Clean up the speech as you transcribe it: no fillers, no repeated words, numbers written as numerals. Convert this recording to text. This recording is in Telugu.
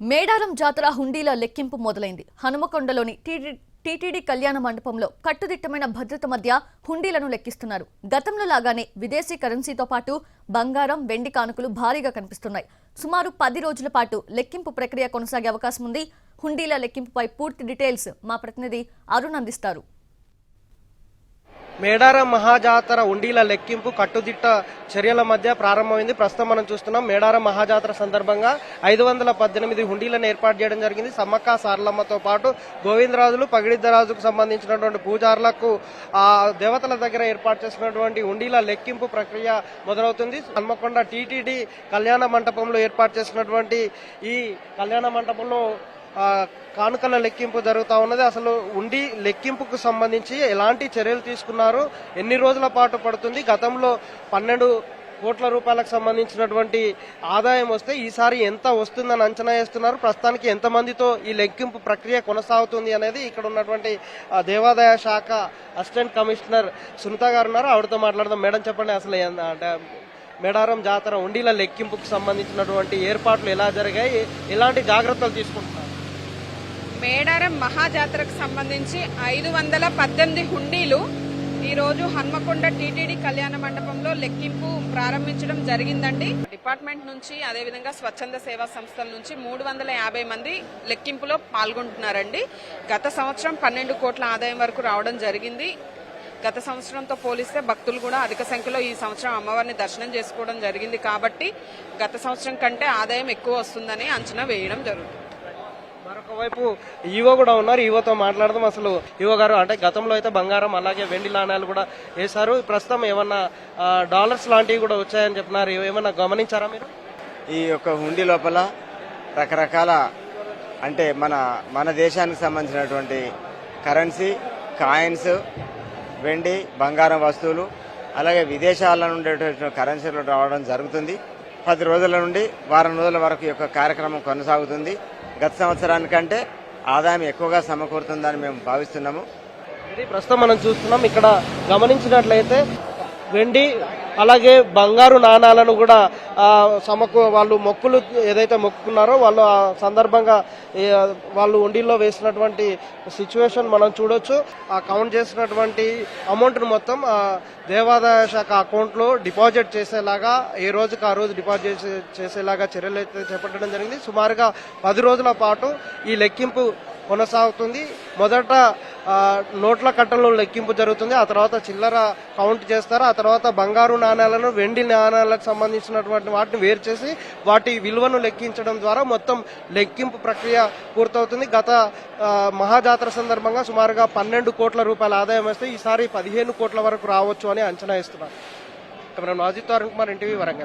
మేడారం జాతర హుండీల లెక్కింపు మొదలైంది. హనుమకొండలోని టీటీడీ కళ్యాణ మండపంలో కట్టుదిట్టమైన భద్రత మధ్య హుండీలను లెక్కిస్తున్నారు. గతంలో లాగానే విదేశీ కరెన్సీతో పాటు బంగారం, వెండి కానుకలు భారీగా కనిపిస్తున్నాయి. సుమారు 10 రోజుల పాటు లెక్కింపు ప్రక్రియ కొనసాగే అవకాశం ఉంది. హుండీల లెక్కింపుపై పూర్తి డీటెయిల్స్ మా ప్రతినిధి అరుణ్ అందిస్తారు. మేడారం మహాజాతర ఉండీల లెక్కింపు కట్టుదిట్ట చర్యల మధ్య ప్రారంభమైంది. ప్రస్తుతం మనం చూస్తున్నాం మేడారం మహాజాతర సందర్భంగా 518 హుండీలను ఏర్పాటు చేయడం జరిగింది. సమ్మక్క సారలమ్మతో పాటు గోవిందరాజులు, పగిడిద్దరాజుకు సంబంధించినటువంటి పూజారులకు ఆ దేవతల దగ్గర ఏర్పాటు చేసినటువంటి హుండీల లెక్కింపు ప్రక్రియ మొదలవుతుంది. హన్మకొండ టీటీడీ కళ్యాణ మండపంలో ఏర్పాటు చేసినటువంటి ఈ కళ్యాణ మండపంలో కానుకల లెక్కింపు జరుగుతూ ఉన్నది. అసలు ఉండి లెక్కింపుకు సంబంధించి ఎలాంటి చర్యలు తీసుకున్నారు, ఎన్ని రోజుల పాటు పడుతుంది, గతంలో 12 కోట్ల రూపాయలకు సంబంధించినటువంటి ఆదాయం వస్తే ఈసారి ఎంత వస్తుందని అంచనా వేస్తున్నారు, ప్రస్తుతానికి ఎంతమందితో ఈ లెక్కింపు ప్రక్రియ కొనసాగుతుంది అనేది ఇక్కడ ఉన్నటువంటి దేవాదాయ శాఖ అసిస్టెంట్ కమిషనర్ సునీత గారు ఉన్నారు. ఆవిడతో మాట్లాడదాం. మేడం, చెప్పండి, అసలు అంటే మేడారం జాతర ఉండిల లెక్కింపుకు సంబంధించినటువంటి ఏర్పాట్లు ఎలా జరిగాయి, ఎలాంటి జాగ్రత్తలు తీసుకుంటున్నారు? మేడారం మహాజాతరకు సంబంధించి 518 హుండీలు ఈరోజు హన్మకొండ టీటీడీ కళ్యాణ మండపంలో లెక్కింపు ప్రారంభించడం జరిగిందండి. డిపార్ట్మెంట్ నుంచి, అదేవిధంగా స్వచ్ఛంద సేవా సంస్థల నుంచి 350 మంది లెక్కింపులో పాల్గొంటున్నారండి. గత సంవత్సరం 12 కోట్ల ఆదాయం వరకు రావడం జరిగింది. గత సంవత్సరంతో పోలిస్తే భక్తులు కూడా అధిక సంఖ్యలో ఈ సంవత్సరం అమ్మవారిని దర్శనం చేసుకోవడం జరిగింది. కాబట్టి గత సంవత్సరం కంటే ఆదాయం ఎక్కువ వస్తుందని అంచనా వేయడం జరుగుతుంది. మరొక వైపు ఈవో కూడా ఉన్నారు. ఈవోతో మాట్లాడదాం. అసలు ఈవో గారు, అంటే గతంలో అయితే బంగారం అలాగే వెండి నాణ్యాలు కూడా వేశారు, ప్రస్తుతం ఏమన్నా డాలర్స్ లాంటివి కూడా వచ్చాయని చెప్తున్నారు, ఏమన్నా గమనించారా మీరు? ఈ యొక్క హుండీ లోపల రకరకాల అంటే మన దేశానికి సంబంధించినటువంటి కరెన్సీ, కాయిన్స్, వెండి, బంగారం వస్తువులు, అలాగే విదేశాల నుండి కరెన్సీలు రావడం జరుగుతుంది. 10 రోజుల నుండి వారం రోజుల వరకు ఈ యొక్క కార్యక్రమం కొనసాగుతుంది. గత సంవత్సరానికంటే ఆదాయం ఎక్కువగా సమకూరుతుందని మేము భావిస్తున్నాము. ఇది ప్రస్తుతం మనం చూస్తున్నాం. ఇక్కడ గమనించినట్లయితే వెండి అలాగే బంగారు నాణాలను కూడా వాళ్ళు మొక్కులు ఏదైతే మొక్కుకున్నారో వాళ్ళు ఆ సందర్భంగా వాళ్ళు ఉండిల్లో వేసినటువంటి సిచ్యువేషన్ మనం చూడొచ్చు. ఆ కౌంట్ చేసినటువంటి అమౌంట్ను మొత్తం దేవాదాయ శాఖ అకౌంట్లో డిపాజిట్ చేసేలాగా, ఏ రోజుకి ఆ రోజు డిపాజిట్ చేసేలాగా చర్యలు అయితే చేపట్టడం జరిగింది. సుమారుగా 10 రోజుల పాటు ఈ లెక్కింపు కొనసాగుతుంది. మొదట నోట్ల కట్టలో లెక్కింపు జరుగుతుంది, ఆ తర్వాత చిల్లర కౌంట్ చేస్తారు, ఆ తర్వాత బంగారు నాణ్యాలను, వెండి నాణ్యాలకు సంబంధించినటువంటి వాటిని వేరు చేసి వాటి విలువను లెక్కించడం ద్వారా మొత్తం లెక్కింపు ప్రక్రియ పూర్తవుతుంది. గత మహాజాతర సందర్భంగా సుమారుగా 12 కోట్ల రూపాయల ఆదాయం వస్తే ఈసారి 15 కోట్ల వరకు రావచ్చు అని అంచనా ఇస్తున్నారు. కెమెరామెన్ అజిత్, అరుణ్ కుమార్, ఎన్టీవీ, వరంగల్.